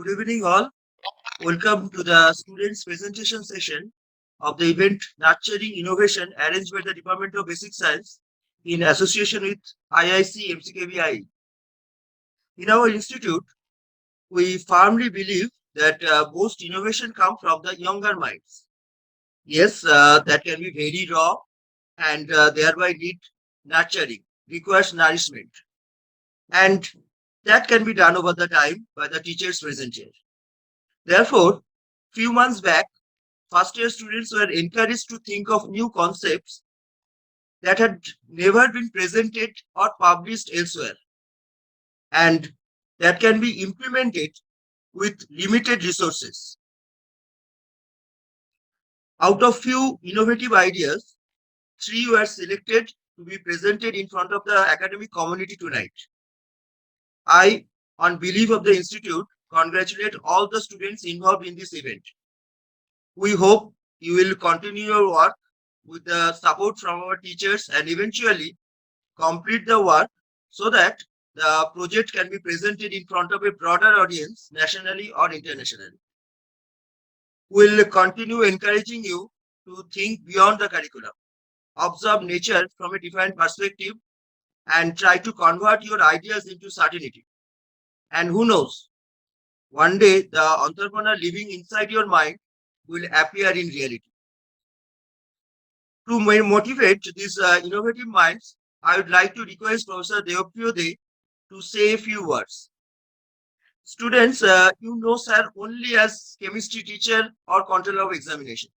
Good evening, all. Welcome to the students' presentation session of the event Nurturing Innovation arranged by the Department of Basic Science in association with IIC-MCKVIE. In our institute, we firmly believe that most innovation comes from the younger minds. Yes, that can be very raw and thereby need nurturing, requires nourishment. And that can be done over the time by the teachers present here. Therefore, few months back, first year students were encouraged to think of new concepts that had never been presented or published elsewhere and that can be implemented with limited resources. Out of few innovative ideas, 3 were selected to be presented in front of the academic community tonight. I, on behalf of the institute, congratulate all the students involved in this event. We hope you will continue your work with the support from our teachers and eventually complete the work so that the project can be presented in front of a broader audience nationally or internationally. We'll continue encouraging you to think beyond the curriculum, observe nature from a different perspective, and try to convert your ideas into certainty. And who knows, one day the entrepreneur living inside your mind will appear in reality. To motivate these innovative minds, I would like to request Professor Deopriyo to say a few words. Students, you know sir only as chemistry teacher or controller of examination.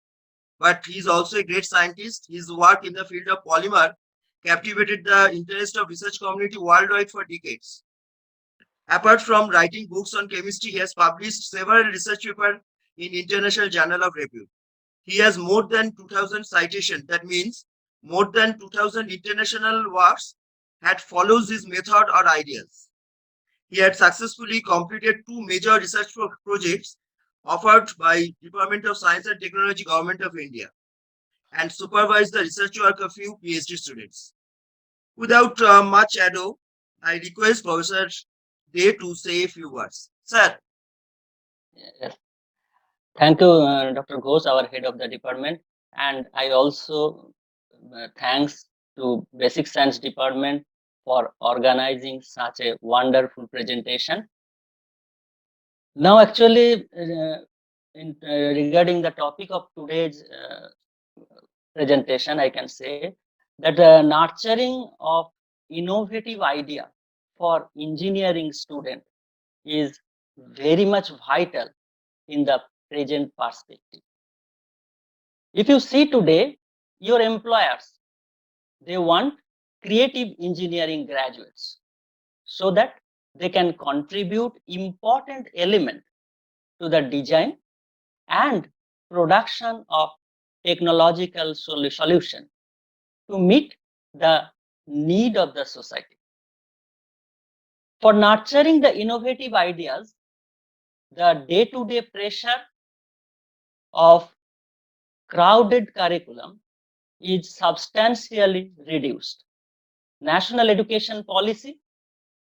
But he is also a great scientist. His work in the field of polymer captivated the interest of research community worldwide for decades. Apart from writing books on chemistry, he has published several research papers in international journal of repute. He has more than 2,000 citations. That means more than 2,000 international works had follows his method or ideas. He had successfully completed 2 major research projects offered by Department of Science and Technology, Government of India, and supervised the research work of few PhD students. Without much ado, I request Professor Day to say a few words. Sir. Yes. Thank you, Dr. Ghosh, our head of the department, and I also thanks to Basic Science Department for organizing such a wonderful presentation. Now, actually, regarding the topic of today's presentation, I can say that the nurturing of innovative idea for engineering student is very much vital in the present perspective. If you see today, your employers, they want creative engineering graduates so that they can contribute important element to the design and production of technological solution to meet the need of the society. For nurturing the innovative ideas, the day-to-day pressure of crowded curriculum is substantially reduced. National Education Policy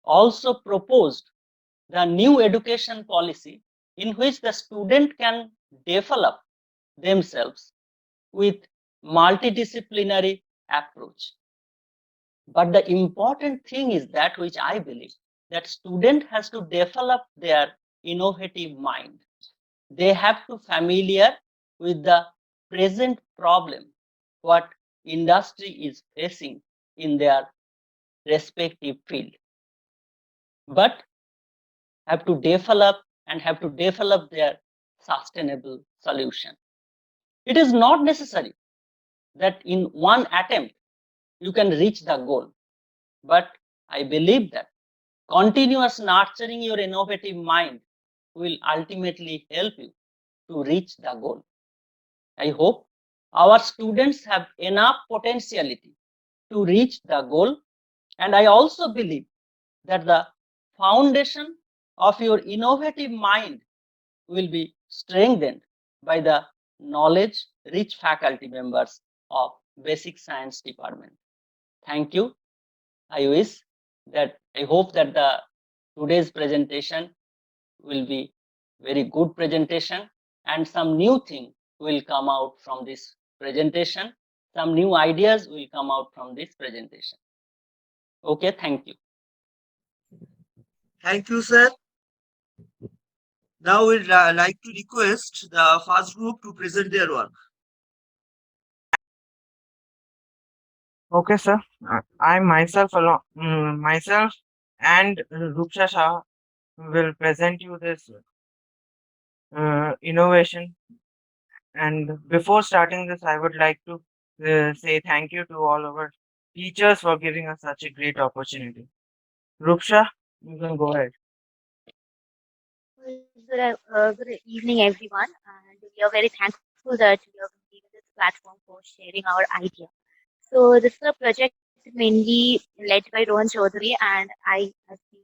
also proposed the new education policy in which the student can develop themselves with multidisciplinary approach. But the important thing is that which I believe that student has to develop their innovative mind. They have to familiar with the present problem, what industry is facing in their respective field, but have to develop their sustainable solution. It is not necessary that in one attempt you can reach the goal, but I believe that continuous nurturing your innovative mind will ultimately help you to reach the goal. I hope our students have enough potentiality to reach the goal, and I also believe that the foundation of your innovative mind will be strengthened by the knowledge rich faculty members of Basic Science Department. Thank you. I hope that the today's presentation will be very good presentation, and some new thing will come out from this presentation. Some new ideas will come out from this presentation. Okay, thank you. Thank you, sir. Now we'd like to request the first group to present their work. Okay, sir. I myself and Ruksha Shah will present you this innovation. And before starting this, I would like to say thank you to all our teachers for giving us such a great opportunity. Ruksha, you can go ahead. Good evening, everyone, and we are very thankful that we are given this platform for sharing our idea. So, this is a project mainly led by Rohan Chaudhary, and I have been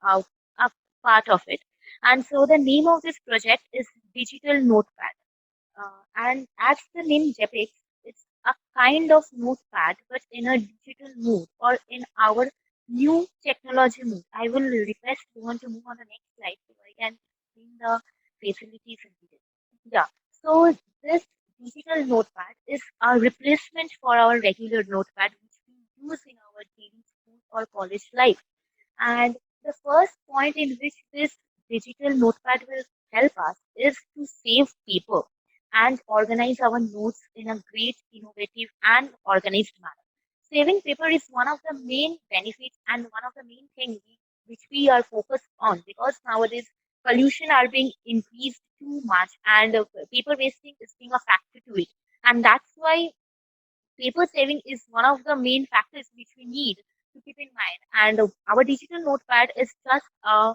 uh, a part of it. And so, the name of this project is Digital Notepad. And as the name depicts, it's a kind of notepad, but in a digital mood or in our new technology mood. I will request Rohan to move on the next slide so I can bring the facilities into this. Yeah. So this digital notepad is a replacement for our regular notepad, which we use in our daily school or college life. And the first point in which this digital notepad will help us is to save paper and organize our notes in a great, innovative, and organized manner. Saving paper is one of the main benefits and one of the main things which we are focused on because nowadays pollution are being increased too much and paper wasting is being a factor to it. And that's why paper saving is one of the main factors which we need to keep in mind. And our digital notepad is just a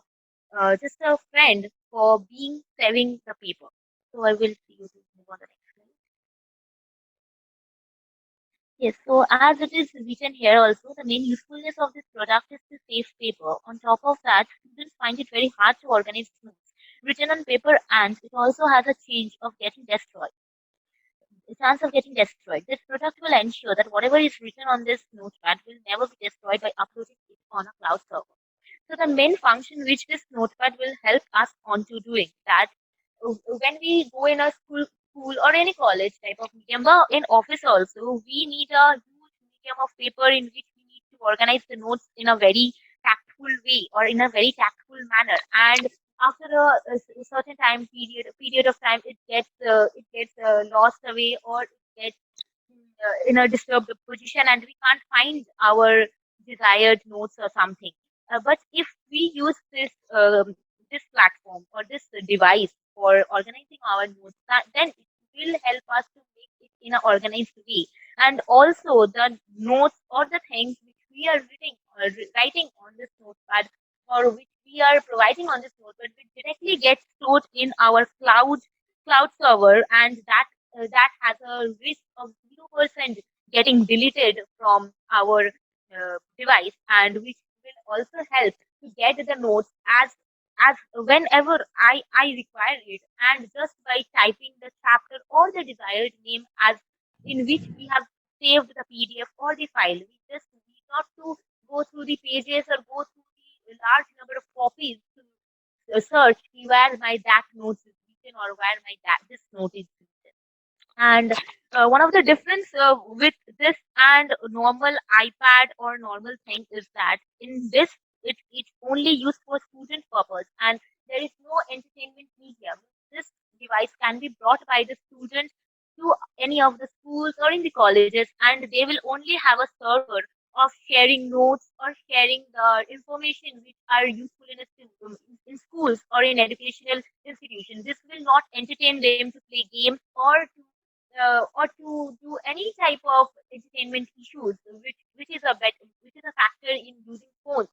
friend for being saving the paper. So I will see you to move on the next slide. Yes, so as it is written here also, the main usefulness of this product is to save paper. On top of that, students find it very hard to organize notes written on paper and it also has a chance of getting destroyed. This product will ensure that whatever is written on this notepad will never be destroyed by uploading it on a cloud server. So the main function which this notepad will help us on to doing that when we go in a school or any college type of medium, but in office also, we need a huge medium of paper in which we need to organize the notes in a very tactful way or in a very tactful manner. And after a certain period of time, it gets lost away or it gets in a disturbed position and we can't find our desired notes or something. But if we use this platform or this device for organizing our notes, then it will help us to make it in an organized way. And also the notes or the things which we are reading or writing on this notepad or which we are providing on this notepad will directly get stored in our cloud server and that has a risk of 0% getting deleted from our device and which will also help to get the notes as whenever I require it and just by typing the chapter or the desired name as in which we have saved the PDF or the file. We just need not to go through the pages or go through the large number of copies to search where my that notes is written or where my that this note is written. And one of the difference with this and normal iPad or normal thing is that in this it's only used for student purpose and there is no entertainment medium. This device can be brought by the students to any of the schools or in the colleges and they will only have a server of sharing notes or sharing the information which are useful in schools or in educational institutions. This will not entertain them to play games or to do any type of entertainment issues, which is a factor in using phones.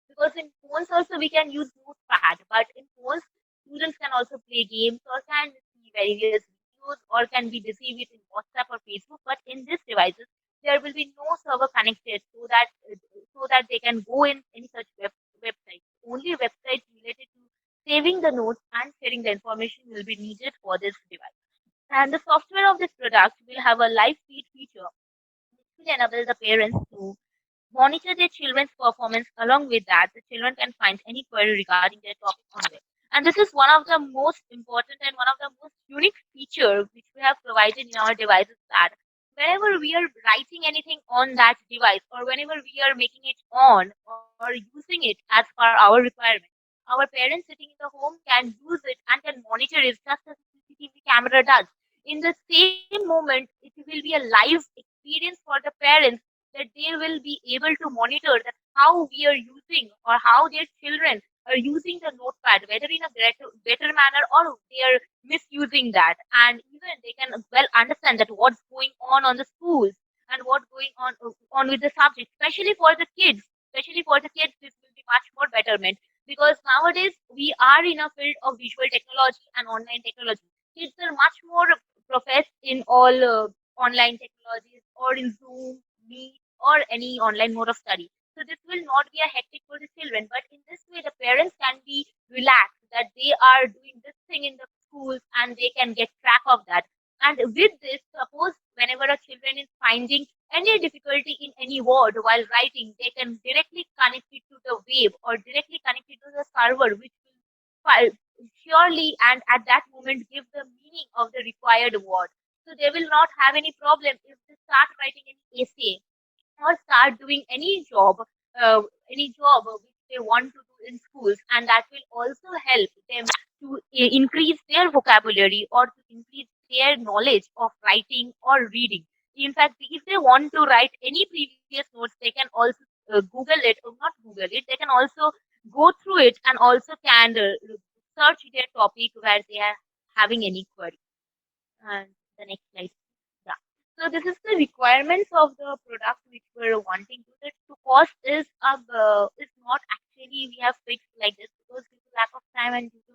Because in phones also we can use notepad, but in phones students can also play games or can see various videos or can be busy with in WhatsApp or Facebook. But in these devices there will be no server connected so that they can go in any such website. Only websites related to saving the notes and sharing the information will be needed for this device. And the software of this product will have a live feed feature, which will enable the parents to monitor their children's performance. Along with that, the children can find any query regarding their topic on web. And this is one of the most important and one of the most unique feature which we have provided in our devices, that whenever we are writing anything on that device, or whenever we are making it on or using it as per our requirement, our parents sitting in the home can use it and can monitor it just as a CCTV camera does. In the same moment, it will be a live experience for the parents, that they will be able to monitor that how we are using or how their children are using the notepad, whether in a better manner or they are misusing that. And even they can well understand that what's going on the schools and what's going on with the subject, especially for the kids, this will be much more betterment, because nowadays we are in a field of visual technology and online technology. Kids are much more professed in all online technologies, or in Zoom, Meet, or any online mode of study. So this will not be a hectic for the children, but in this way, the parents can be relaxed that they are doing this thing in the schools and they can get track of that. And with this, suppose whenever a children is finding any difficulty in any word while writing, they can directly connect it to the web or directly connect it to the server, which will surely and at that moment give the meaning of the required word. So they will not have any problem if they start writing any essay or start doing uh, any job which they want to do in schools, and that will also help them to increase their vocabulary or to increase their knowledge of writing or reading. In fact, if they want to write any previous notes, they can also Google it, or not Google it. They can also go through it and also can search their topic where they are having any query. And the next slide. Yeah. So this is the requirements of the product which we're wanting to. The cost is not actually we have fixed like this, because due to lack of time and due to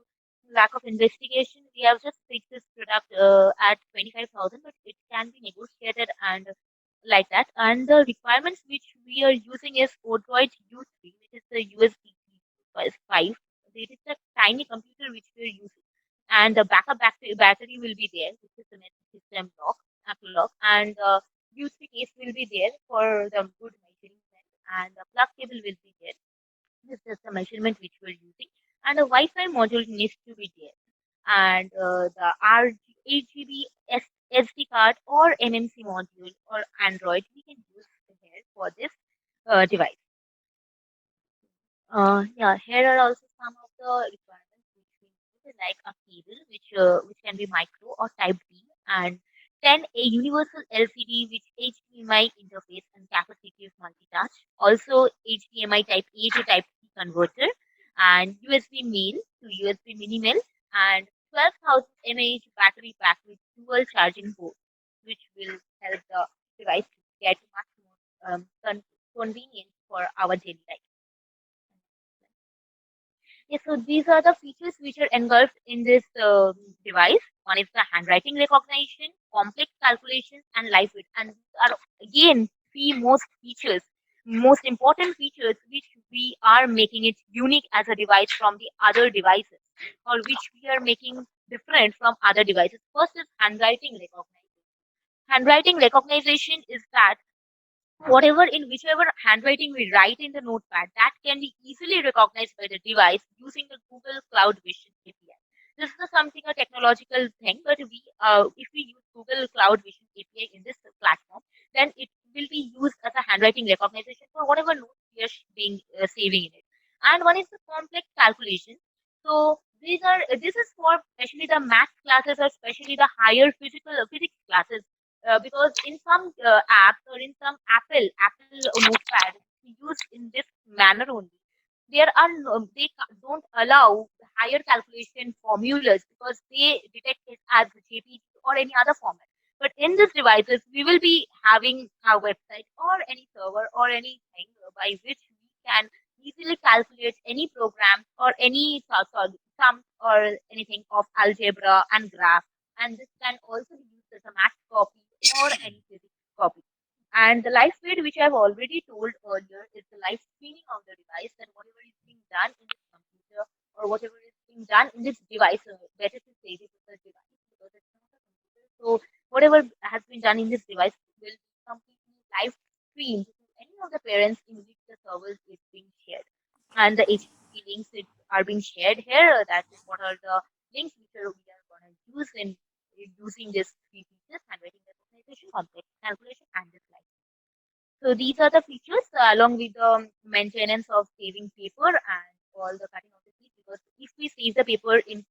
lack of investigation, we have just fixed this product at 25,000, but it can be negotiated and like that. And the requirements which we are using is Odroid U3, which is the USB 5. It is a tiny computer which we are using, and the backup battery will be there, which is the message system lock, Apple lock, and the U3 case will be there for the good measurement, and the plug cable will be there. This is the measurement which we're using, and a Wi-Fi module needs to be there, and the 8 GB SD card or MMC module or Android we can use here for this device. Yeah, here are also some of the requirements which we need, like a cable, which can be micro or Type B, and then a universal LCD with HDMI interface and capacitive multitouch. Also, HDMI Type A to Type C converter, and USB male to USB minimal, and 12,000 mAh battery pack with dual charging port, which will help the device to get much more convenient for our daily life. Yes, so these are the features which are engulfed in this device. One is the handwriting recognition, complex calculations, and live read. And these are again three most important features which we are making it unique as a device from the other devices, or which we are making different from other devices. First is handwriting recognition. Handwriting recognition is that whatever in whichever handwriting we write in the notepad, that can be easily recognized by the device using the Google Cloud Vision API. This is something a technological thing, but if we use Google Cloud Vision API in this platform, then it will be used as a handwriting recognition for whatever notes we are being saving in it. And one is the complex calculation. So this is for especially the math classes, or especially the higher physics classes, because in some apps or in some Apple notepad used in this manner only, there are don't allow higher calculation formulas because they detect it as JPG or any other format. But in these devices, we will be having a website or any server or anything by which we can easily calculate any program or any sum or anything of algebra and graph, and this can also be used as a math copy or any physics copy. And the live feed, which I've already told earlier, is the live streaming of the device, and whatever is being done in this computer or whatever is being done in this device, better to say this is a device because it's not a computer. So whatever has been done in this device will be completely live streamed to any of the parents in which the service is being shared. And the HTTP links are being shared here. That is what are the links which we are going to use in using this three features: handwriting recognition, complex calculation, and this slide. So these are the features along with the maintenance of saving paper and all the cutting of the trees. Because if we save the paper in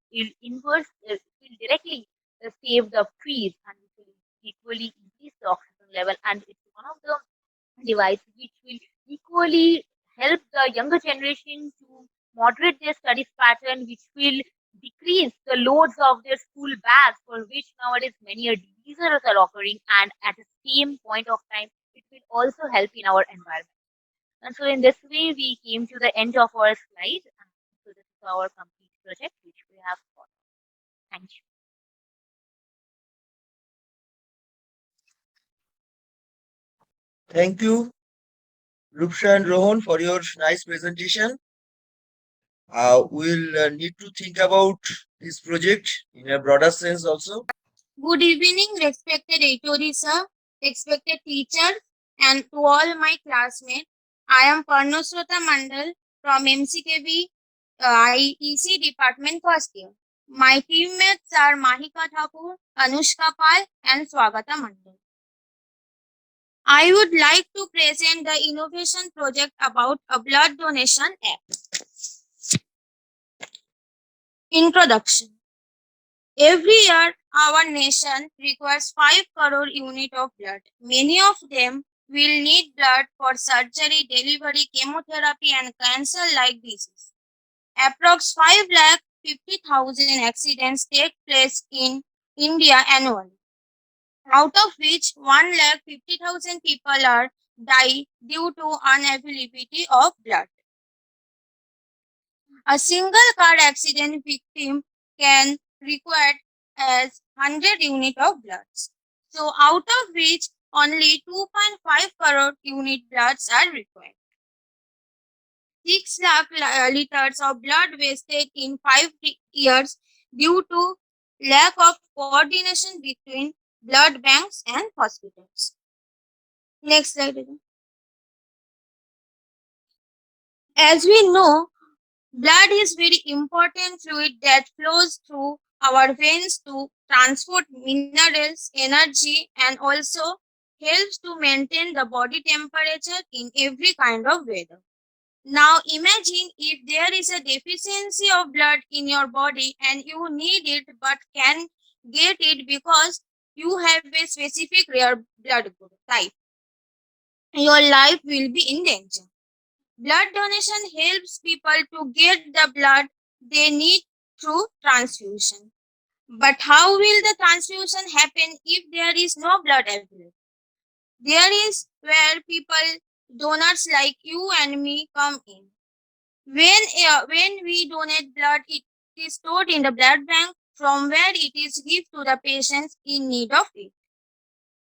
inverse, it will directly save the trees and it will equally increase the oxygen level. And it's one of the device which will equally help the younger generation to moderate their studies pattern, which will decrease the loads of their school bags, for which nowadays many diseases are occurring, and at the same point of time, it will also help in our environment. And so, in this way, we came to the end of our slide. And so, this is our complete project which we have got. Thank you. Thank you, Rupsha and Rohan, for your nice presentation. We'll need to think about this project in a broader sense also. Good evening, respected HOD sir, respected teachers, and to all my classmates. I am Parnosrota Mandal from MCKV IEC Department first year. My teammates are Mahika Thakur, Anushka Pal, and Swagata Mandal. I would like to present the innovation project about a blood donation app. Introduction. Every year, our nation requires 5 crore units of blood. Many of them will need blood for surgery, delivery, chemotherapy, and cancer-like diseases. Approx 5,50,000 accidents take place in India annually, out of which 1,50,000 people are die due to unavailability of blood. A single car accident victim can require as 100 units of blood. So out of which only 2.5 crore unit bloods are required. 6 lakh liters of blood wasted in 5 years due to lack of coordination between blood banks and hospitals. Next slide. As we know, blood is very important fluid that flows through our veins to transport minerals, energy, and also helps to maintain the body temperature in every kind of weather. Now imagine if there is a deficiency of blood in your body and you need it but can get it because you have a specific rare blood group type. Your life will be in danger. Blood donation helps people to get the blood they need through transfusion. But how will the transfusion happen if there is no blood available? There is where people, donors like you and me, come in. When we donate blood, it is stored in the blood bank from where it is given to the patients in need of it.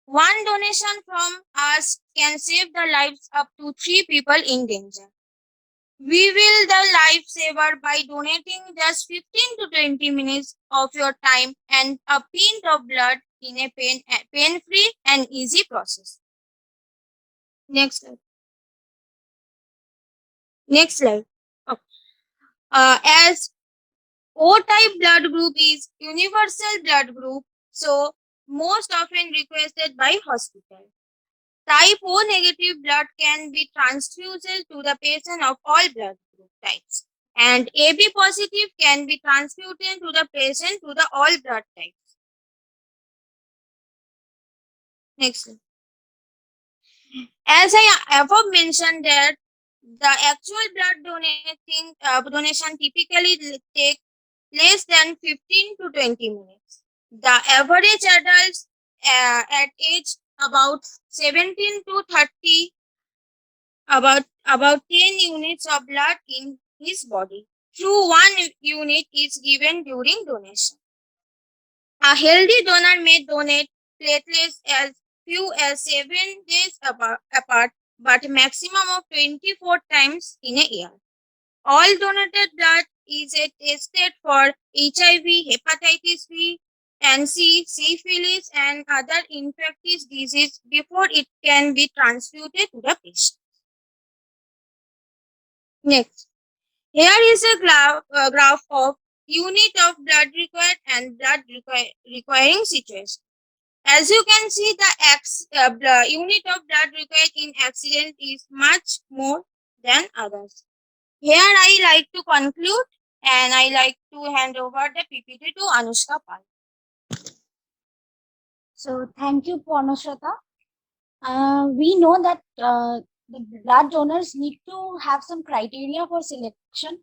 One donation from us can save the lives up to 3 people in danger. We will the lifesaver by donating just 15 to 20 minutes of your time and a pint of blood in a pain-free and easy process. Next slide. Next slide. Okay. As O-type blood group is universal blood group, so most often requested by hospital. Type O negative blood can be transfused to the patient of all blood group types, and AB positive can be transfuted to the patient to the all blood types. Next. As I above mentioned that the actual blood donation typically take less than 15 to 20 minutes. The average adults at age about 17 to 30 about 10 units of blood in his body. Through 1 unit is given during donation. A healthy donor may donate platelets as few as 7 days apart, but maximum of 24 times in a year. All donated blood is tested for HIV, hepatitis B and C, syphilis, and other infectious diseases before it can be transfuted to the patient. Next, Here is a graph of unit of blood required and requiring situation. As you can see, the unit of blood required in accident is much more than others. Here I like to conclude and I like to hand over the PPT to Anushka Pal. So thank you, Purnashrata. We know that the blood donors need to have some criteria for selection.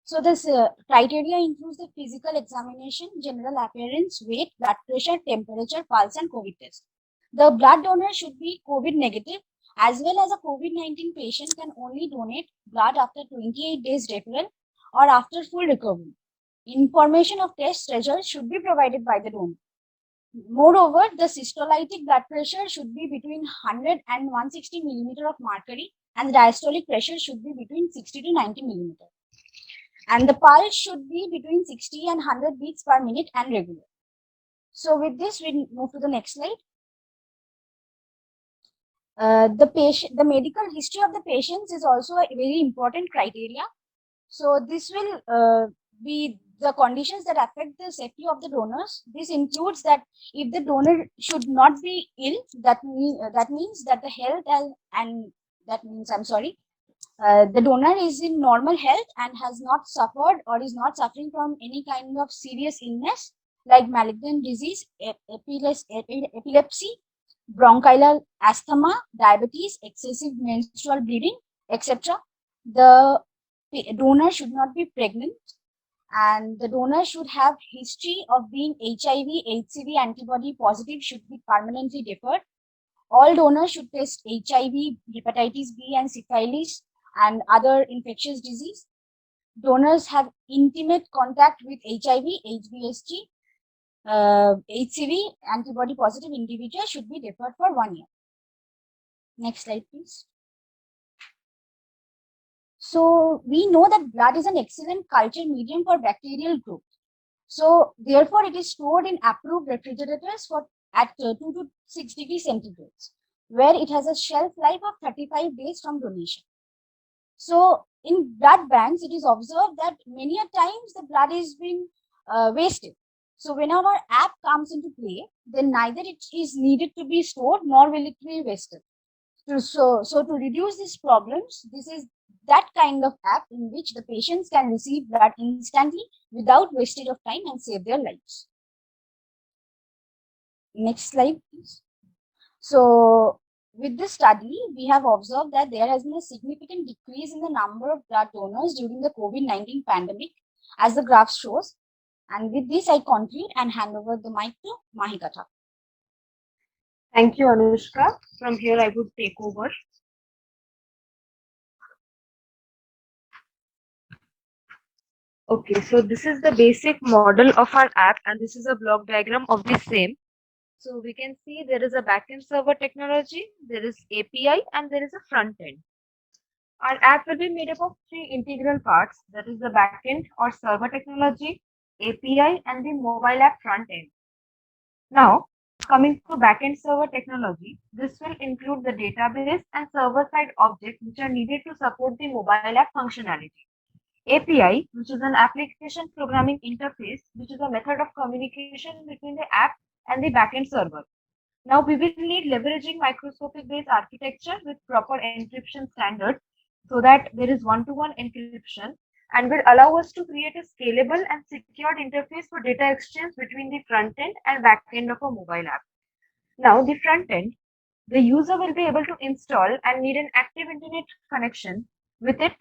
So this criteria includes the physical examination, general appearance, weight, blood pressure, temperature, pulse, and COVID test. The blood donor should be COVID negative, as well as a COVID-19 patient can only donate blood after 28 days referral or after full recovery. Information of test results should be provided by the donor. Moreover, the systolic blood pressure should be between 100 and 160 millimeter of mercury, and the diastolic pressure should be between 60 to 90 millimeter. And the pulse should be between 60 and 100 beats per minute and regular. So with this, we move to the next slide. The medical history of the patients is also a very important criteria. So this will be the conditions that affect the safety of the donors. This includes that if the donor should not be ill, that means that the health and that means the donor is in normal health and has not suffered or is not suffering from any kind of serious illness like malignant disease, epilepsy, bronchial asthma, diabetes, excessive menstrual bleeding, etc. The donor should not be pregnant, and the donor should have history of being HIV, HCV antibody positive should be permanently deferred. All donors should test HIV, hepatitis B, and syphilis and other infectious disease. Donors have intimate contact with HIV, HBsG, HCV antibody positive individual should be deferred for 1 year. Next slide, please. So we know that blood is an excellent culture medium for bacterial growth. So therefore, it is stored in approved refrigerators at 2 to 6 degrees centigrade, where it has a shelf life of 35 days from donation. So in blood banks, it is observed that many a times the blood is being wasted. So when our app comes into play, then neither it is needed to be stored nor will it be wasted. So to reduce these problems, this is that kind of app in which the patients can receive blood instantly without wastage of time and save their lives. Next slide, please. So with this study, we have observed that there has been a significant decrease in the number of blood donors during the COVID-19 pandemic, as the graph shows. And with this, I conclude and hand over the mic to Mahikatha. Thank you, Anushka. From here, I would take over. Okay, so this is the basic model of our app, and this is a block diagram of the same. So we can see there is a backend server technology, there is API, and there is a front end. Our app will be made up of three integral parts, that is the backend or server technology, API, and the mobile app front end. Now, coming to backend server technology, this will include the database and server-side objects which are needed to support the mobile app functionality. API, which is an application programming interface, which is a method of communication between the app and the backend server. Now, we will need leveraging microscopic-based architecture with proper encryption standards so that there is one-to-one encryption and will allow us to create a scalable and secured interface for data exchange between the front end and back end of a mobile app. Now, the front end, the user will be able to install and need an active internet connection with it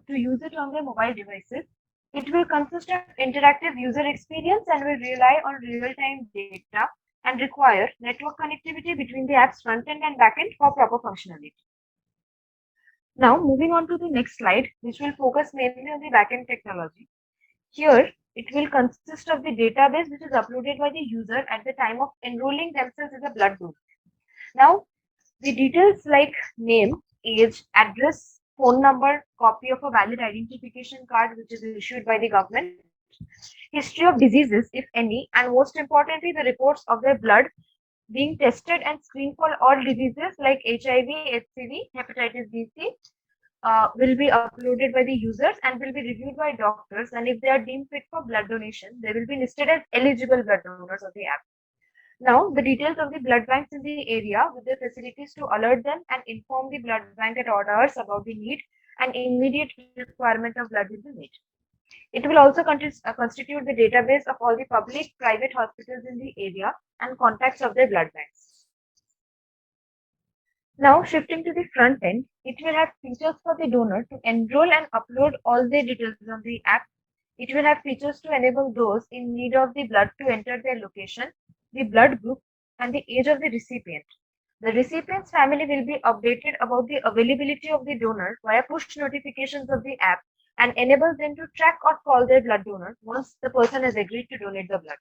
to use it on their mobile devices. It will consist of interactive user experience and will rely on real-time data and require network connectivity between the app's front end and back end for proper functionality. Now, moving on to the next slide, which will focus mainly on the backend technology. Here, it will consist of the database which is uploaded by the user at the time of enrolling themselves as a blood donor. Now, the details like name, age, address, phone number, copy of a valid identification card which is issued by the government, history of diseases, if any, and most importantly, the reports of their blood being tested and screened for all diseases like HIV, HCV, hepatitis B, C, will be uploaded by the users and will be reviewed by doctors. And if they are deemed fit for blood donation, they will be listed as eligible blood donors of the app. Now, the details of the blood banks in the area with the facilities to alert them and inform the blood bank at odd hours about the need and immediate requirement of blood will be made. It will also constitute the database of all the public, private hospitals in the area and contacts of their blood banks. Now, shifting to the front end, it will have features for the donor to enroll and upload all their details on the app. It will have features to enable those in need of the blood to enter their location, the blood group, and the age of the recipient. The recipient's family will be updated about the availability of the donor via push notifications of the app and enables them to track or call their blood donor once the person has agreed to donate the blood.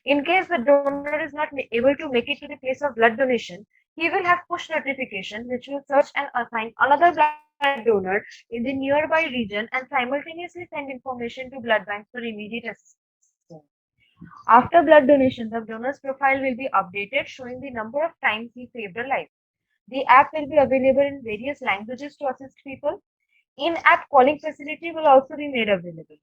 In case the donor is not able to make it to the place of blood donation, he will have push notification which will search and assign another blood donor in the nearby region and simultaneously send information to blood banks for immediate assistance. After blood donation, the donor's profile will be updated showing the number of times he saved a life. The app will be available in various languages to assist people. In-app calling facility will also be made available.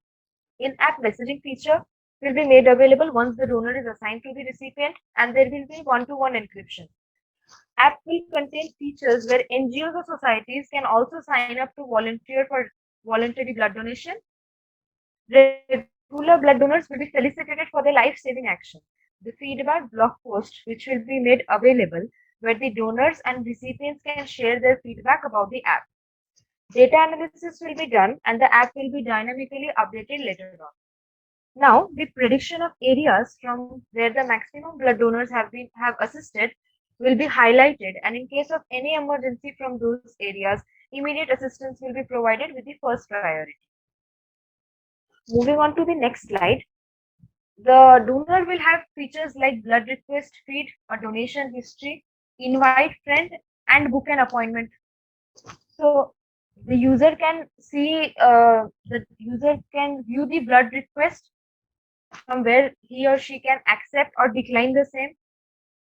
In-app messaging feature will be made available once the donor is assigned to the recipient, and there will be one-to-one encryption. App will contain features where NGOs or societies can also sign up to volunteer for voluntary blood donation. Regular blood donors will be felicitated for their life-saving action. The feedback blog post, which will be made available, where the donors and recipients can share their feedback about the app. Data analysis will be done and the app will be dynamically updated later on. Now, the prediction of areas from where the maximum blood donors have assisted will be highlighted, and in case of any emergency from those areas, immediate assistance will be provided with the first priority. Moving on to the next slide, the donor will have features like blood request feed, a donation history, invite friend, and book an appointment. So the user can see, the user can view the blood request from where he or she can accept or decline the same.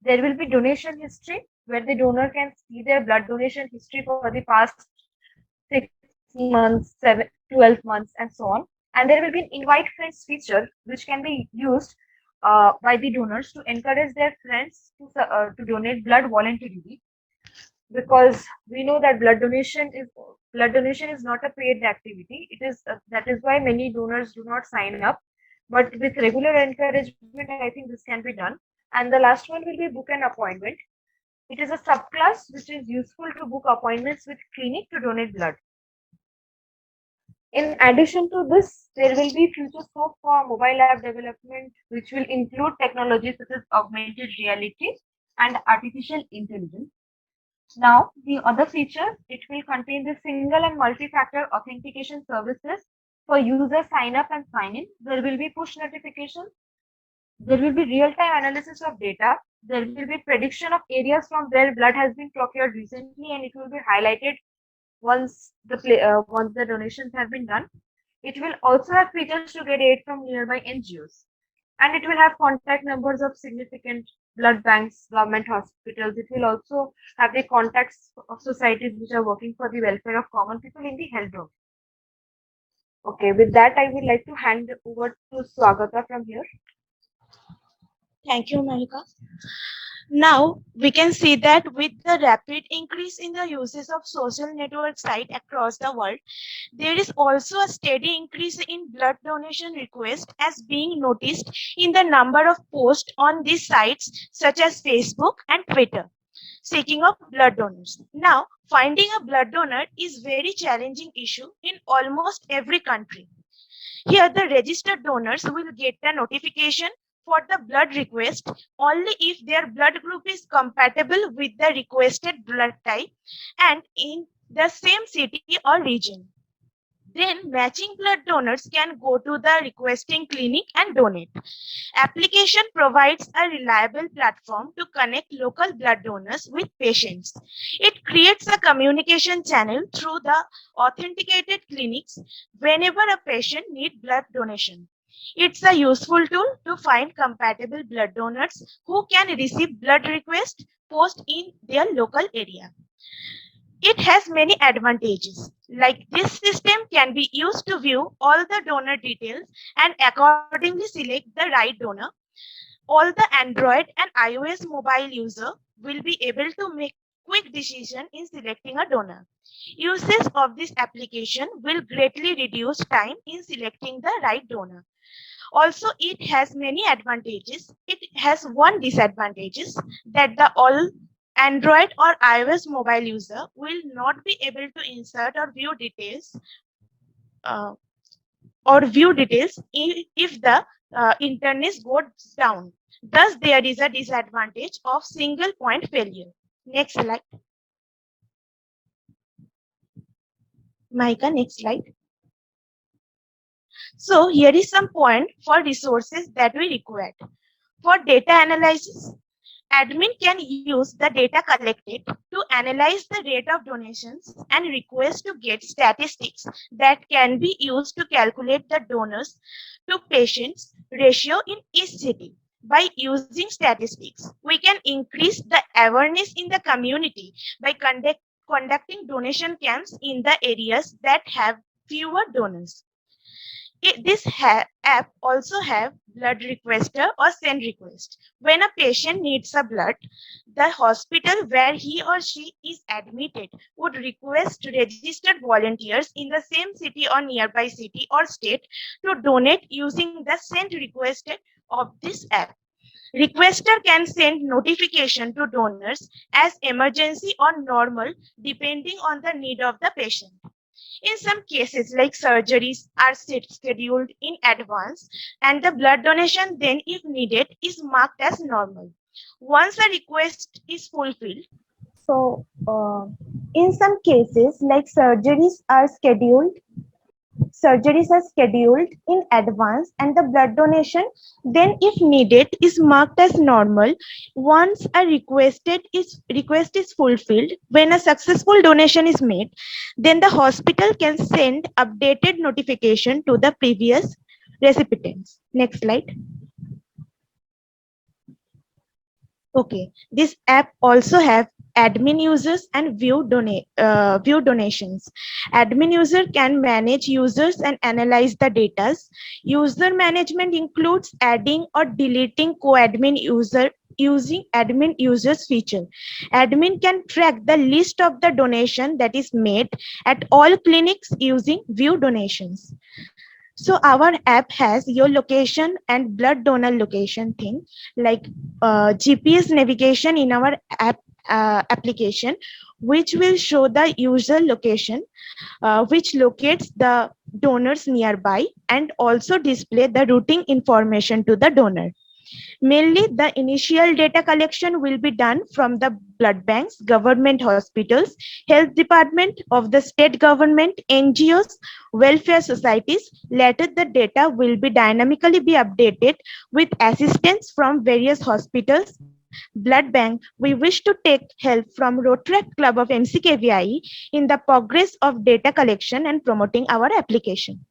There will be donation history where the donor can see their blood donation history for the past 6 months, 12 months, and so on. And there will be an invite friends feature which can be used by the donors to encourage their friends to donate blood voluntarily, because we know that blood donation is not a paid activity. It is that is why many donors do not sign up, but with regular encouragement, I think this can be done. And the last one will be book an appointment. It is a subclass which is useful to book appointments with clinic to donate blood. In addition to this, there will be future scope for mobile app development, which will include technologies such as augmented reality and artificial intelligence. Now, the other feature, it will contain the single and multi-factor authentication services for user sign up and sign in. There will be push notifications. There will be real-time analysis of data. There will be prediction of areas from where blood has been procured recently, and it will be highlighted once the donations have been done. It will also have features to get aid from nearby NGOs, and it will have contact numbers of significant blood banks, government hospitals. It will also have the contacts of societies which are working for the welfare of common people in the health domain. Okay, with that, I would like to hand over to Swagata from here. Thank you, Malika. Now we can see that with the rapid increase in the uses of social network sites across the world, there is also a steady increase in blood donation requests as being noticed in the number of posts on these sites such as Facebook and Twitter, seeking of blood donors. Now, finding a blood donor is very challenging issue in almost every country. Here, the registered donors will get a notification for the blood request only if their blood group is compatible with the requested blood type and in the same city or region. Then matching blood donors can go to the requesting clinic and donate. Application provides a reliable platform to connect local blood donors with patients. It creates a communication channel through the authenticated clinics whenever a patient needs blood donation. It's a useful tool to find compatible blood donors who can receive blood requests post in their local area. It has many advantages. Like this system can be used to view all the donor details and accordingly select the right donor. All the Android and iOS mobile user will be able to make quick decision in selecting a donor. Usage of this application will greatly reduce time in selecting the right donor. Also, it has many advantages. It has one disadvantages that the all Android or iOS mobile user will not be able to insert uh, view details if the internet goes down. Thus, there is a disadvantage of single point failure. Next slide. Maika, next slide. So here is some point for resources that we require. For data analysis, admin can use the data collected to analyze the rate of donations and request to get statistics that can be used to calculate the donors to patients ratio in each city. By using statistics, we can increase the awareness in the community by conducting donation camps in the areas that have fewer donors. This app also have blood requester or send request. When a patient needs a blood, the hospital where he or she is admitted would request registered volunteers in the same city or nearby city or state to donate using the send requested of this app. Requester can send notification to donors as emergency or normal depending on the need of the patient. In some cases, like surgeries are scheduled in advance, and the blood donation then, if needed, is marked as normal. Once a request is fulfilled, so in some cases, like surgeries are scheduled in advance, and the blood donation then, if needed, is marked as normal. Once a request is fulfilled, when a successful donation is made, then the hospital can send updated notification to the previous recipients. Next slide. Okay, this app also have admin users and view donations. Admin user can manage users and analyze the data. User management includes adding or deleting co-admin user using admin users feature. Admin can track the list of the donation that is made at all clinics using view donations. So our app has your location and blood donor location thing, like GPS navigation in our app application, which will show the user location, which locates the donors nearby and also display the routing information to the donor. Mainly, the initial data collection will be done from the blood banks, government hospitals, health department of the state government, NGOs, welfare societies. Later, the data will be dynamically be updated with assistance from various hospitals, blood bank. We wish to take help from Rotary Club of MCKVIE in the progress of data collection and promoting our application.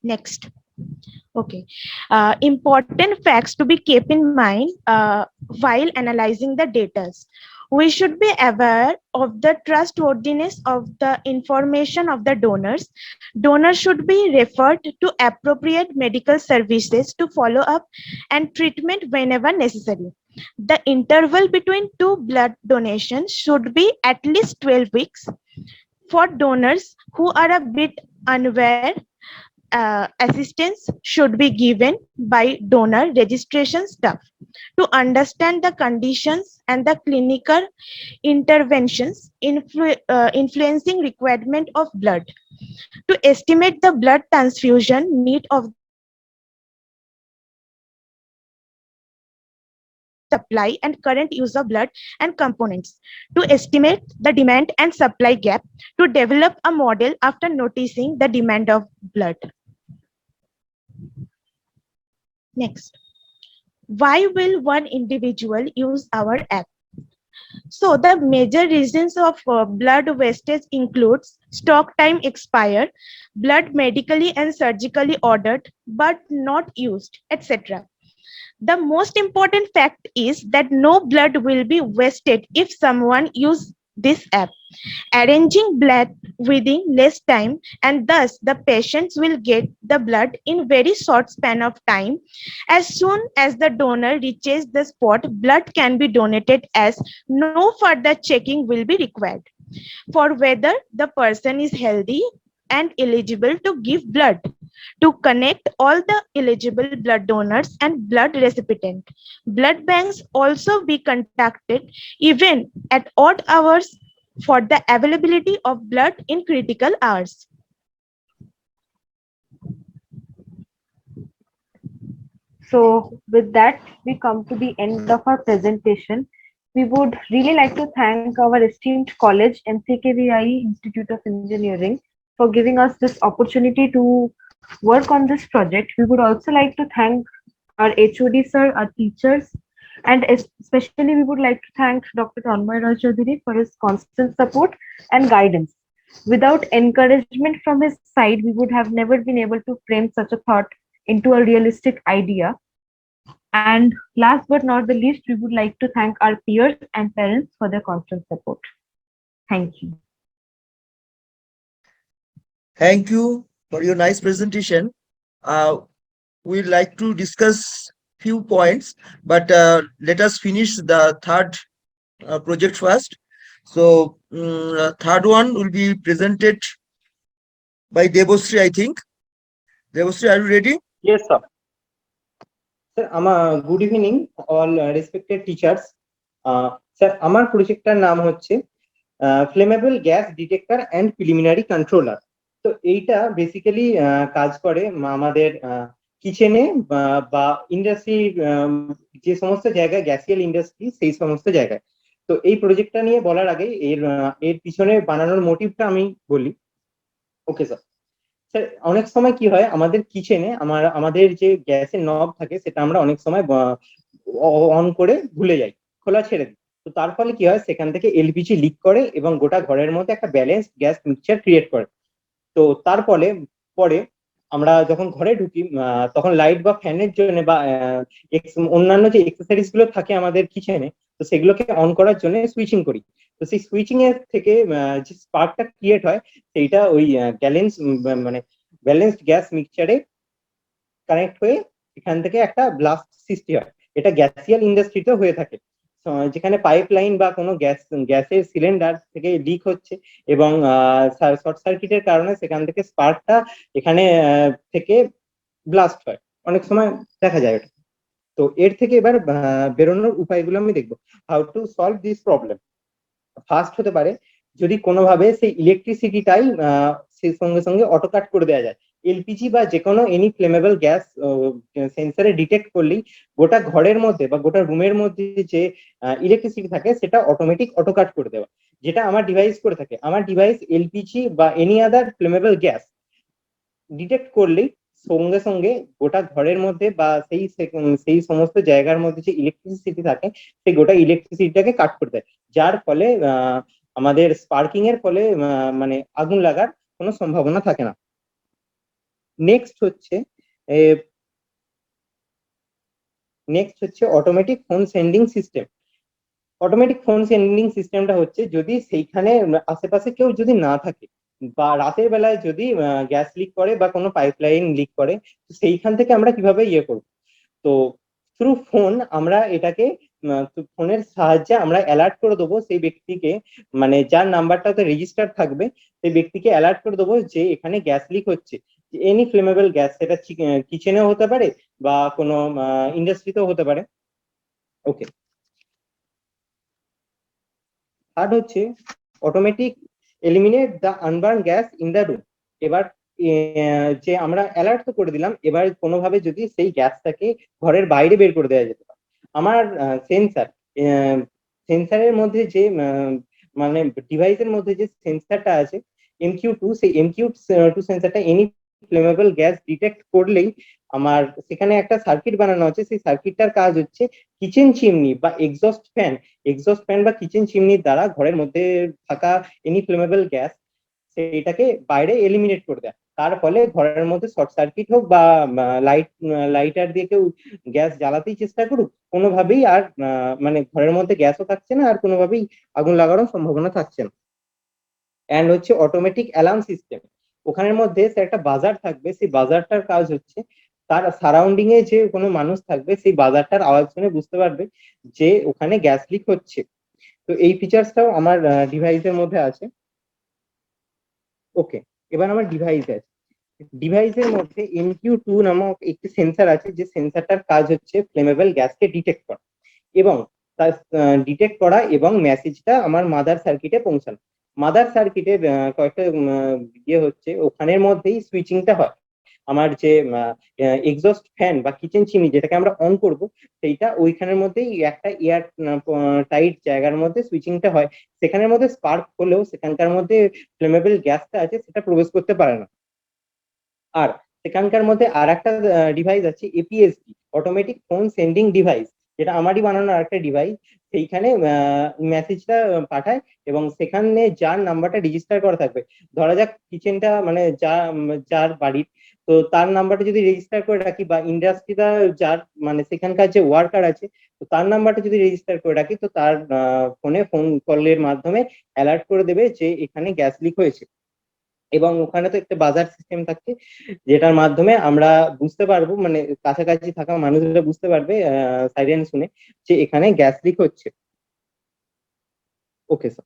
Next. Okay. Important facts to be kept in mind while analyzing the data. We should be aware of the trustworthiness of the information of the donors. Donors should be referred to appropriate medical services to follow up and treatment whenever necessary. The interval between two blood donations should be at least 12 weeks. For donors who are a bit unaware, assistance should be given by donor registration staff to understand the conditions and the clinical interventions influencing requirement of blood, to estimate the blood transfusion need of the donor, to understand the supply and current use of blood and components, to estimate the demand and supply gap, to develop a model after noticing the demand of blood. Next, why will one individual use our app? So the major reasons of blood wastage includes stock time expired, blood medically and surgically ordered but not used, etc. The most important fact is that no blood will be wasted if someone uses this app, arranging blood within less time, and thus the patients will get the blood in very short span of time. As soon as the donor reaches the spot, blood can be donated as no further checking will be required for whether the person is healthy and eligible to give blood. To connect all the eligible blood donors and blood recipient, blood banks also be contacted even at odd hours for the availability of blood in critical hours. So with that, we come to the end of our presentation. We would really like to thank our esteemed college, MCKVIE Institute of Engineering, for giving us this opportunity to work on this project. We would also like to thank our HOD sir, our teachers, and especially we would like to thank Dr. Tanmay Roy Chaudhary for his constant support and guidance. Without encouragement from his side, we would have never been able to frame such a thought into a realistic idea. And last but not the least, we would like to thank our peers and parents for their constant support. Thank you. Thank you for your nice presentation. We'd like to discuss few points, but let us finish the third project first. So third one will be presented by Devasri, I think. Devasri, are you ready? Yes, sir. Sir, good evening, all respected teachers. Sir, আমার প্রজেক্টটার নাম হচ্ছে flammable gas detector and preliminary controller. তো এইটা basically কাজ করে আমাদের কিচেনে বা ইন্ডাস্ট্রি, যে সমস্ত জায়গায় গ্যাসিয়াল ইন্ডাস্ট্রি সেই সমস্ত জায়গায়। তো এই প্রজেক্টটা নিয়ে বলার আগে এর পিছনে বানানোর মোটিভটা আমি বলি। Okay sir. স্যার, অনেক সময় কি হয় আমাদের কিচেনে আমাদের যে গ্যাসের নব থাকে সেটা আমরা অনেক সময় অন করে ভুলে যাই, খোলা ছেড়ে দিই। তো তার ফলে কি হয়, সেখান থেকে এলপিজি লিক করে এবং গোটা ঘরের মধ্যে একটা ব্যালেন্স গ্যাস মিক্সচার ক্রিয়েট করে। তো তার ফলে পরে আমরা যখন ঘরে ঢুকি তখন লাইট বা ফ্যানের জন্য বা অন্যান্য যে এক্সেসরিজ গুলো থাকে আমাদের কিচেনে, তো সেগুলোকে অন করার জন্য সুইচিং করি। তো সেই সুইচিং এর থেকে যে স্পার্কটা ক্রিয়েট হয় সেইটা ওই মানে ব্যালেন্সড গ্যাস মিক্সচারে কানেক্ট হয়ে এখান থেকে একটা ব্লাস্ট সৃষ্টি হয়। এটা গ্যাসিয়াল ইন্ডাস্ট্রিতেও হয়ে থাকে, যেখানে পাইপ লাইন বা কোনো গ্যাসের সিলিন্ডার থেকে লিক হচ্ছে এবং শর্ট সার্কিটের কারণে সেখান থেকে স্পার্কটা এখানে থেকে ব্লাস্ট হয়, অনেক সময় দেখা যায় এটা। তো এর থেকে এবার বেরোনোর উপায়গুলো আমি দেখবো। How to solve this problem. First হতে পারে যদি কোনোভাবে সেই ইলেকট্রিসিটিটাই সেই সঙ্গে সঙ্গে অটো কাট করে দেওয়া যায়। এলপিজি বা যে কোনো এনি ফ্লেমেবল গ্যাস সেন্সারে ডিটেক্ট করলেই গোটা ঘরের মধ্যে বা গোটা রুমের মধ্যে যে ইলেকট্রিসিটি থাকে সেটা অটোমেটিক অটো কাট করে দেওয়া, যেটা আমার ডিভাইস করে থাকে। আমার ডিভাইস এলপিজি বা any other flammable gas detect করলেই সঙ্গে সঙ্গে গোটা ঘরের মধ্যে বা সেই সমস্ত জায়গার মধ্যে যে ইলেকট্রিসিটি থাকে সেই গোটা ইলেকট্রিসিটিটাকে কাট করে দেয়, যার ফলে আমাদের স্পার্কিং এর ফলে মানে আগুন লাগার কোনো সম্ভাবনা থাকে না। নেক্সট হচ্ছে automatic phone sending system. Automatic phone sending সিস্টেমটা হচ্ছে যদি সেইখানে আশেপাশে কেউ যদি না থাকে বা রাতের বেলায় যদি গ্যাস লিক করে বা কোনো পাইপলাইন লিক করে, সেইখান থেকে আমরা কিভাবে ইয়ে করব। তো থ্রু ফোন আমরা এটাকে ফোনের সাহায্যে আমরা অ্যালার্ট করে দেবো সেই ব্যক্তিকে, মানে যার নাম্বারটাতে রেজিস্টার থাকবে সেই ব্যক্তিকে অ্যালার্ট করে দেবো যে এখানে গ্যাস লিক হচ্ছে, এনি ফ্লেমেবল গ্যাস, সেটা কিচেনেও হতে পারে বা কোনো ইন্ডাস্ট্রিতেও হতে পারে। ওকে। থার্ড হচ্ছে automatic eliminate the unburned gas in the room. এবার যে আমরা অ্যালার্ট তো করে দিলাম, এবার কোনোভাবে যদি সেই গ্যাসটাকে ঘরের বাইরে বের করে দেওয়া যেতে পারে। আমার সেন্সারের মধ্যে যে মানে ডিভাইসের মধ্যে যে সেন্সারটা আছে MQ2, সেই MQ2 সেন্সারটা এনি ফ্লেমেবল গ্যাস ডিটেক্ট করলেই আমার সেখানে একটা সার্কিট বানানো আছে। সেই সার্কিটটার কাজ হচ্ছে কিচেন চিমনি বা এক্সস্ট ফ্যান বা কিচেন চিমনির দ্বারা ঘরের মধ্যে থাকা এনি ফ্লেমেবল গ্যাস সেইটাকে বাইরে এলিমিনেট করে দেয়। তার ফলে ঘরের মধ্যে শর্ট সার্কিট হোক বা লাইটার দিয়ে কেউ গ্যাস জ্বালাতেই চেষ্টা করুক, কোনোভাবেই আর মানে ঘরের মধ্যে গ্যাসও থাকছে না আর কোনোভাবেই আগুন লাগানোর সম্ভাবনা থাকছে না। অ্যান্ড হচ্ছে অটোমেটিক অ্যালার্ম সিস্টেম। ওখানের মধ্যে একটা বাজার থাকবে, সেই বাজারটার কাজ হচ্ছে তার সারাউন্ডিং এ যে কোনো মানুষ থাকবে সেই বাজারটার আওয়াজ শুনে বুঝতে পারবে যে ওখানে গ্যাস লিক হচ্ছে। তো এই ফিচার্সটাও আমার ডিভাইসের মধ্যে আছে। ওকে, এবার আমার ডিভাইস আছে। ডিভাইসের মধ্যে MQ2 নামক একটি সেন্সর আছে, যে সেন্সরটার কাজ হচ্ছে ফ্লেমেবল গ্যাসকে ডিটেক্ট করা এবং তার ডিটেক্ট করা এবং মেসেজটা আমার মাদার সার্কিটে পৌঁছানো। মাদার সার্কিটের কয়েকটা ইয়ে হচ্ছে, ওখানের মধ্যেই সুইচিংটা হয়। আমার যে এক্সস্ট ফ্যান বা কিচেন চিমনি যেটাকে আমরা অন করব, সেইটা ওইখানের মধ্যেই একটা এয়ার টাইট জায়গার মধ্যে সুইচিংটা হয়। সেখানের মধ্যে স্পার্ক হলেও সেখানকার মধ্যে ফ্লেমেবল গ্যাসটা আছে সেটা প্রবেশ করতে পারে না। আর সেখানকার মধ্যে আর একটা ডিভাইস আছে এপিএসডি, অটোমেটিক ফোন সেন্ডিং ডিভাইস, যেটা আমারই বানানো আর একটা ডিভাইস। সেইখানে মেসেজটা পাঠায় এবং সেখানে যার নাম্বারটা রেজিস্টার করা থাকবে, ধরা যাক কিচেনটা মানে যার বাড়ির, তো তার নাম্বারটা যদি রেজিস্টার করে রাখি বা ইন্ডাস্ট্রিটা যার মানে সেখানকার যে ওয়ার্কার আছে, তো তার নাম্বারটা যদি রেজিস্টার করে রাখি, তো তার ফোনে ফোন কলের মাধ্যমে অ্যালার্ট করে দেবে যে এখানে গ্যাস লিক হয়েছে। এবং ওখানে তো একটা বাজার সিস্টেম থাকছে, যেটার মাধ্যমে আমরা বুঝতে পারবো, মানে কাছাকাছি থাকা মানুষরা বুঝতে পারবে সাইরেন শুনে যে এখানে গ্যাস লিক হচ্ছে। ওকে স্যার,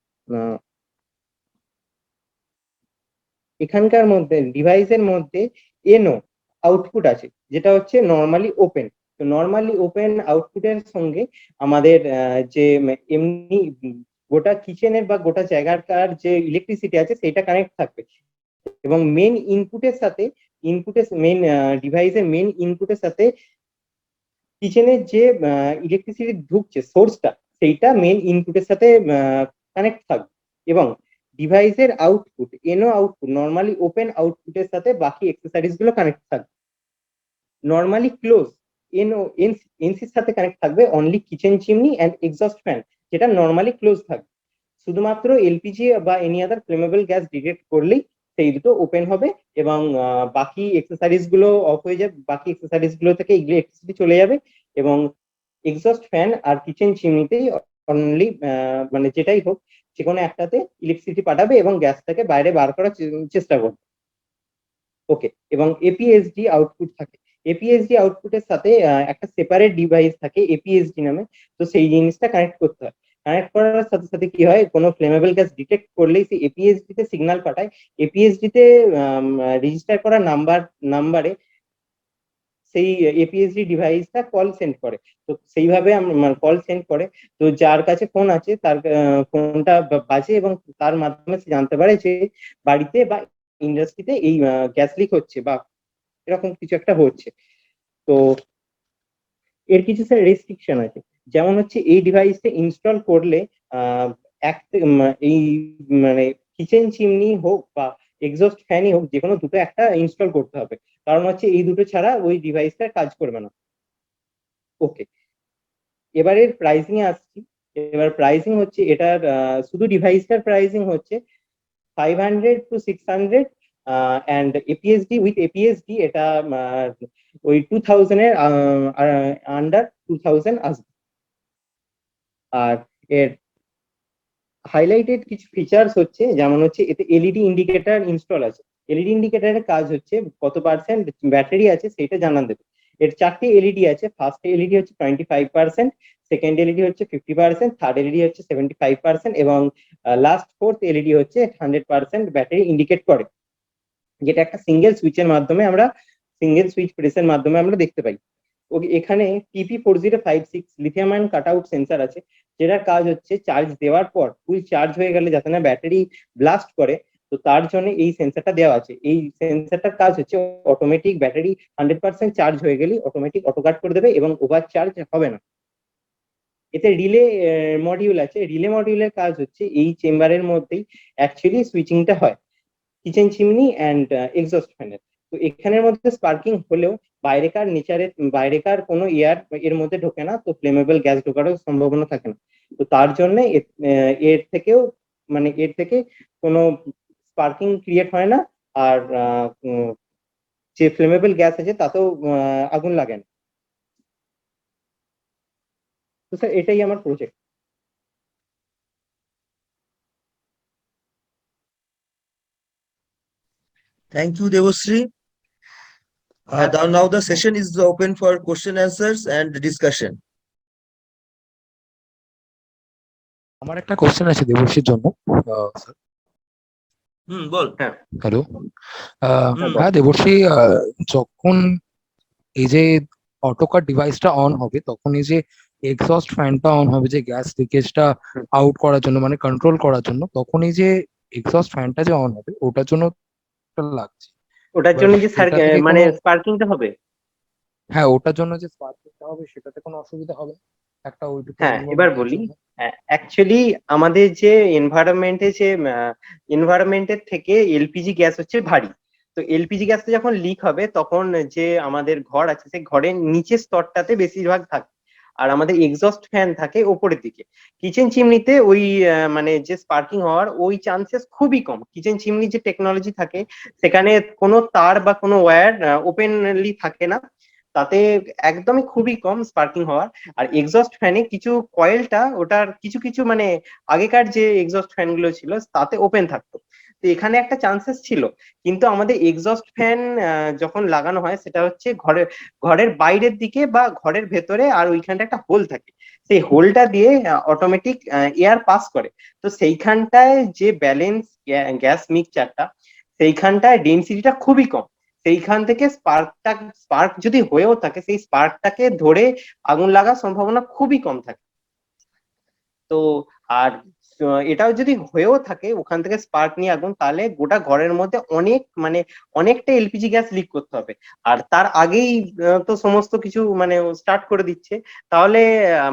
এখানকার মধ্যে ডিভাইসের মধ্যে এনো আউটপুট আছে, যেটা হচ্ছে নর্মালি ওপেন। তো নর্মালি ওপেন আউটপুটের সঙ্গে আমাদের যে এমনি গোটা কিচেনের বা গোটা জায়গাটার যে ইলেকট্রিসিটি আছে সেটা কানেক্ট থাকবে এবং মেন ইনপুটের সাথে মেন ডিভাইসের মেন ইনপুটের সাথে কিচেনের যে ইলেকট্রিসিটি ঢুকছে সোর্সটা, সেইটা মেন ইনপুটের সাথে কানেক্ট থাকবে এবং ডিভাইসের আউটপুট এনো আউটপুট নর্মালি ওপেন আউটপুটের সাথে বাকি অ্যাক্সেসরিজ গুলো কানেক্ট থাকবে। নর্মালি ক্লোজ এনও এনসির সাথে কানেক্ট থাকবে only kitchen chimney and exhaust fan, যেটা নর্মালি ক্লোজ থাকবে। শুধুমাত্র এলপিজি বা any other flammable gas detect করলেই সেই দুটো ওপেন হবে এবং বাকি এক্সেসরিজ গুলো অফ হয়ে যাবে, বাকি এক্সেসরিজ গুলো থেকে ইলেকট্রিসিটি চলে যাবে এবং এক্সস্ট ফ্যান আর কিচেন চিমনিতেই অনলি মানে যেটাই হোক যে কোনো একটাতে ইলেকট্রিসিটি পাঠাবে এবং গ্যাসটাকে বাইরে বার করার চেষ্টা করবে। ওকে, এবং এপিএসডি আউটপুট থাকে। এপিএসডি আউটপুটের সাথে একটা সেপারেট ডিভাইস থাকে এপিএসডি নামে, তো সেই জিনিসটা কানেক্ট করতে হয়। কানেক্ট করার সাথে সাথে কি হয়, কোনো ফ্লেমেবল গ্যাস ডিটেক্ট করলেই সেই এপিএসডি তে সিগন্যাল পাঠায়। এপিএসডি তে রেজিস্টার করা নাম্বারে সেই এপিএসডি ডিভাইসটা কল সেন্ড করে। তো সেইভাবে কল সেন্ড করে, তো যার কাছে ফোন আছে তার ফোনটা বাজে এবং তার মাধ্যমে সে জানতে পারে যে বাড়িতে বা ইন্ডাস্ট্রিতে এই গ্যাস লিক হচ্ছে বা এরকম কিছু একটা হচ্ছে। তো এর কিছু স্যার রেস্ট্রিকশন আছে, যেমন হচ্ছে এই ডিভাইসটা ইনস্টল করলে এই মানে কিচেন চিমনি হোক বা এক্সস্ট ফ্যানই হোক, যে কোনো দুটো একটা ইনস্টল করতে হবে, কারণ হচ্ছে এই দুটো ছাড়া ওই ডিভাইসটা কাজ করবে না। ওকে, এবারে প্রাইসিং এ আসছি। এবার প্রাইসিং হচ্ছে এটার শুধু ডিভাইসটার প্রাইসিং হচ্ছে 500 to 600 অ্যান্ড এপিএসডি উইথ এপিএসডি এটা ওই 2000 এর আন্ডার 2000 আসবে। আর এর হাইলাইটেড কিছু ফিচার্স হচ্ছে, যেমন হচ্ছে এতে এলইডি ইন্ডিকেটর ইনস্টল আছে। এলইডি ইন্ডিকেটরের কাজ হচ্ছে কত পার্সেন্ট ব্যাটারি আছে সেটা জানান দেবে। এর 4টে এলইডি আছে। ফার্স্ট এলইডি হচ্ছে 25%, সেকেন্ড এলইডি হচ্ছে 50%, থার্ড এলইডি হচ্ছে 75% এবং লাস্ট ফোর্থ এলইডি হচ্ছে 100% ব্যাটারি ইন্ডিকেট করে, যেটা একটা সিঙ্গেল সুইচের মাধ্যমে আমরা সিঙ্গেল সুইচ প্রেসের মাধ্যমে আমরা দেখতে পাই। এখানে TP4056 lithium ion cut out sensor আছে, যেটার কাজ হচ্ছে চার্জ দেওয়ার পর ফুল চার্জ হয়ে গেলে যাতে না ব্যাটারি ব্লাস্ট করে, তো তার জন্য এই সেন্সারটা দেওয়া আছে। এই সেন্সারটার কাজ হচ্ছে অটোমেটিক ব্যাটারি 100% চার্জ হয়ে গেলে অটোমেটিক অটো কাট করে দেবে এবং ওভার চার্জ হবে না। এতে রিলে মডিউল আছে। রিলে মডিউলের কাজ হচ্ছে এই চেম্বারের মধ্যেই অ্যাকচুয়ালি সুইচিংটা হয় কিচেন চিমনি অ্যান্ড এক্সস্ট ফ্যানের। তো এখানের মধ্যে স্পার্কিং হলেও বাইরেকার কোনো এয়ার এর মধ্যে ঢোকে না, তো ফ্লেমেবল গ্যাস ঢোকারও সম্ভাবনা থাকে না। তো তার জন্য এর থেকে কোনো স্পার্কিং ক্রিয়েট হয় না আর যে ফ্লেমেবল গ্যাস আছে তাতেও আগুন লাগে না। তো স্যার এটাই আমার project. Thank you, Devashree. Now the session is open for question answers and discussion. আমার একটা কোশ্চেন আছে দেবর্ষীর জন্য। বল। হ্যালো, হুম। হ্যাঁ দেবর্ষী, যখন এই যে অটোকাট ডিভাইসটা অন হবে তখন এই যে এক্সস্ট ফ্যানটা অন হবে যে গ্যাস লিকেজটা আউট করার জন্য মানে কন্ট্রোল করার জন্য, তখন এই যে এক্সস্ট ফ্যানটা যে অন হবে ওটার জন্য লাগছে, ওটার জন্য যে স্যার মানে স্পার্কিংটা হবে। হ্যাঁ ওটার জন্য যে স্পার্কিংটা হবে সেটাতে কোনো অসুবিধা হবে একটা ওইটুকু? হ্যাঁ এবার বলি, অ্যাকচুয়ালি আমাদের যে এনভায়রনমেন্টের থেকে এলপিজি গ্যাস হচ্ছে ভারী। তো এলপিজি গ্যাসটা যখন লিক হবে তখন যে আমাদের ঘর আছে সেই ঘরের নিচের স্তরটাতে বেশিরভাগ থাকে, আর আমাদের এক্সস্ট ফ্যান থাকে ওপরের দিকে। কিচেন চিমনিতে ওই মানে যে স্পার্কিং হওয়ার ওই চান্সেস খুবই কম। কিচেন চিমনি যে টেকনোলজি থাকে সেখানে কোনো তার বা কোনো ওয়্যার ওপেনলি থাকে না, তাতে একদমই খুবই কম স্পার্কিং হওয়ার। আর এক্সস্ট ফ্যানে কিছু কয়েলটা ওটার কিছু কিছু মানে আগেকার যে এক্সস্ট ফ্যান গুলো ছিল তাতে ওপেন থাকতো, তো এখানে একটা চান্সেস ছিল। কিন্তু আমাদের এক্সস্ট ফ্যান যখন লাগানো হয় সেটা হচ্ছে ঘরের বাইরের দিকে বা ঘরের ভেতরে, আর ওইখানটা একটা হোল থাকে, সেই হোলটা দিয়ে অটোমেটিক এয়ার পাস করে। তো সেইখানটায় যে ব্যালেন্স গ্যাস মিক্সচারটা সেইখানটায় ডেনসিটিটা খুবই কম। সেইখান থেকে স্পার্ক যদি হয়েও থাকে সেই স্পার্কটাকে ধরে আগুন লাগার সম্ভাবনা খুবই কম থাকে। তো আর এটাও যদি হয়েও থাকে ওখান থেকে স্পার্ক নিয়ে আগুন, তাহলে গোটা ঘরের মধ্যে অনেকটা এলপিজি গ্যাস লিক করতে হবে। আর তার আগেই তো সমস্ত কিছু মানে স্টার্ট করে দিচ্ছে, তাহলে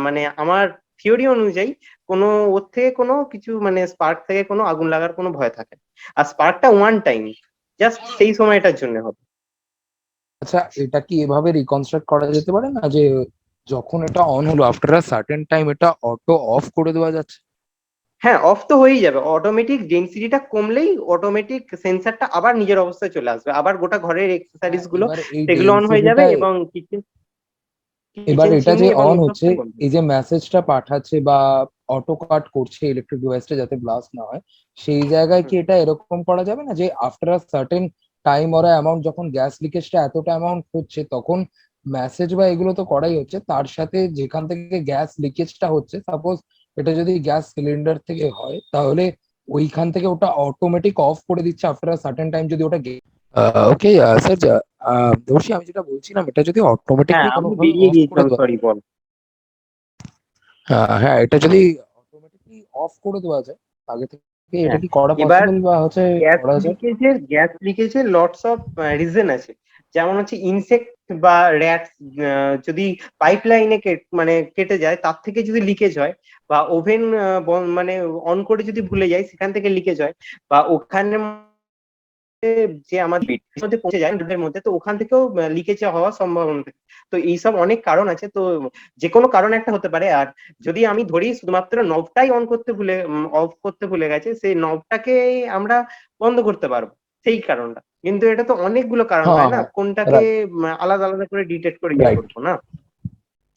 মানে আমার থিওরি অনুযায়ী কোনো ওর থেকে কোনো কিছু মানে স্পার্ক থেকে কোনো আগুন লাগার কোনো ভয় থাকে না। আর স্পার্কটা ওয়ান টাইম জাস্ট সেই সময়টার জন্য হবে। আচ্ছা, এটা কি এভাবে রিকনস্ট্রাক্ট করা যেতে পারে না যে যখন এটা অন হলো আফটার আ সার্টেন টাইম এটা অটো অফ করে দেওয়া যাচ্ছে? হ্যাঁ অফ তো হয়েই যাবে, অটোমেটিক ডেনসিটিটা কমলেই অটোমেটিক সেন্সারটা আবার নিজের অবস্থায় চলে আসবে, আবার গোটা ঘরের এক্সেসরিজ গুলো এবার এই সেগুলো অন হয়ে যাবে ডেনসিটিটা, এবং এবার কিচেন এটা যে চিমনি এবং অন হচ্ছে এক্সস্ট বন্ধ। এই যে মেসেজটা পাঠাচ্ছে বা অটো কাট করছে ইলেকট্রিক ডিভাইসটা যাতে ব্লাস্ট না হয়, সেই জায়গায় কি এটা এরকম করা যাবে না যে after a certain time or amount যখন গ্যাস লিকেজটা এতটা অ্যামাউন্ট হচ্ছে তখন মেসেজ বা এগুলো তো করাই হচ্ছে, তার সাথে যেখান থেকে গ্যাস লিকেজটা হচ্ছে সাপোজ এটা যদি গ্যাস সিলিন্ডার থেকে হয় তাহলে ওইখান থেকে ওটা অটোমেটিক অফ করে দিচ্ছে আফটার আ সার্টেন টাইম যদি ওটা ওকে স্যার দেবর্ষী, আমি যেটা বলছিলাম এটা যদি হ্যাঁ অটোমেটিকলি আমি কোনোভাবে বেরিয়ে অফ করে গিয়েছিলাম, দেওয়া, সরি বল। হ্যাঁ এটা যদি অটোমেটিকলি অফ করে দেওয়া যায় আগে থেকে, এটা হ্যাঁ কি করা এবার পসিবল বা হচ্ছে করা যায়? গ্যাস লিকেজের লটস অফ রিজন আছে, যেমন হচ্ছে ইনসেক্ট বা র্যাট যদি পাইপ লাইনে মানে কেটে যায় তার থেকে যদি লিকেজ হয়, বা ওভেন মানে অন করে যদি ভুলে যায় সেখান থেকে লিকেজ হয়, বা ওখানে যে আমাদের পেটের মধ্যে পৌঁছে যায় দুধের মধ্যে, তো ওখান থেকেও লিকেজ হওয়ার সম্ভাবনা থাকে। তো এইসব অনেক কারণ আছে, তো যে কোনো কারণ একটা হতে পারে। আর যদি আমি ধরি শুধুমাত্র নবটাই অফ করতে ভুলে গেছে, সেই নবটাকে আমরা বন্ধ করতে পারবো সেই কারণটা। কিন্তু এটা তো অনেকগুলো কারণ হ্যাঁ হয় না, হ্যাঁ, কোনটাকে রাইট আলাদা আলাদা করে ডিটেক্ট করে ইয়ে রাইট, করবো না,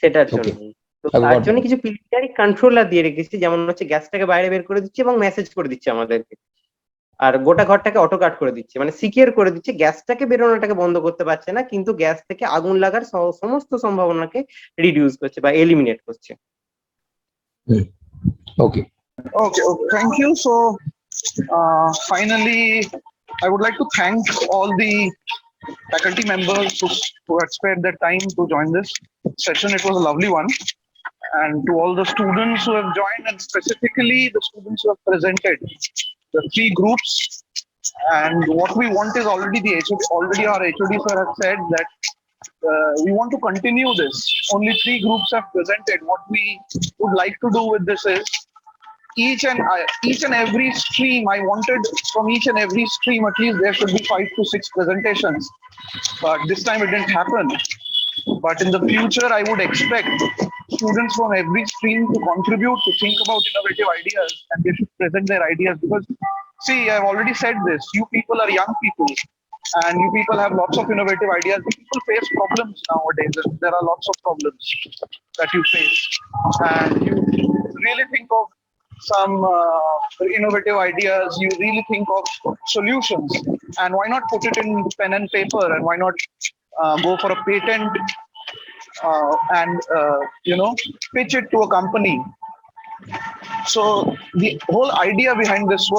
সেটার ওকে, জন্য। তো তার গট জন্য ইট। কিছু প্রিলিমিনারি কন্ট্রোলার দিয়ে রেখেছি, যেমন হচ্ছে গ্যাসটাকে বাইরে বের করে দিচ্ছে এবং মেসেজ করে দিচ্ছে আমাদেরকে, আর গোটা ঘরটাকে অটো কাট করে দিচ্ছে, মানে সিকিউর করে দিচ্ছে। গ্যাসটাকে বেরোনোটাকে বন্ধ করতে পারছে না, কিন্তু গ্যাস থেকে আগুন লাগার সমস্ত সম্ভাবনাকে রিডিউস করছে বা এলিমিনেট করছে। ওকে Okay, thank you. So, finally, I would like to thank all the faculty members who had spared their time to join this session. It was a lovely one. And to all the students who have joined, and specifically the students who have presented the three groups. And what we want is already our HOD sir has said that we want to continue this. Only three groups have presented. What we would like to do with this is each and every stream. I wanted from each and every stream at least there should be 5 to 6 presentations, but this time it didn't happen. But in the future, I would expect students from every stream to contribute, to think about innovative ideas, and they should present their ideas, because See, I've already said this. You people are young people, and you people have lots of innovative ideas. You people face problems nowadays. There are lots of problems that you face, and you really think of some innovative ideas. You really think of solutions, and why not put it in pen and paper? And why not go for a patent and pitch it to a company? So the whole idea behind this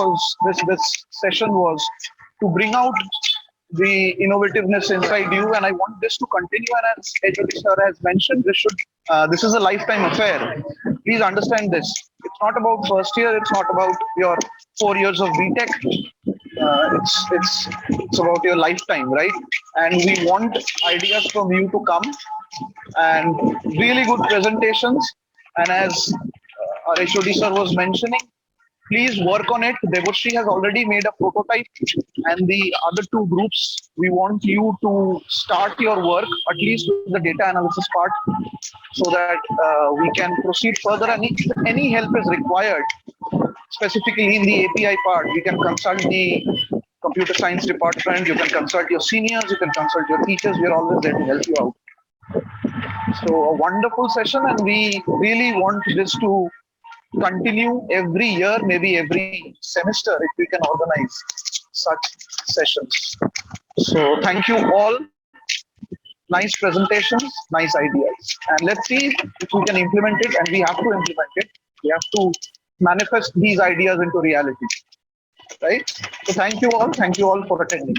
session was to bring out the innovativeness inside you, and I want this to continue. And as HOD sir has mentioned, this is a lifetime affair. Please understand this. It's not about first year. It's not about your 4 years of B.Tech. It's about your lifetime, right? And we want ideas from you to come and really good presentations. And as our HOD sir was mentioning, please work on it. Devoshri has already made a prototype, and the other two groups, we want you to start your work, at least with the data analysis part, so that we can proceed further. And if any help is required, specifically in the API part, we can consult the computer science department, you can consult your seniors, you can consult your teachers. We're always there to help you out. So a wonderful session, and we really want this to continue every year, maybe every semester, if we can organize such sessions. So thank you all. Nice presentations, nice ideas. And let's see if we can implement it, and we have to implement it. We have to manifest these ideas into reality. Right? So thank you all. Thank you all for attending.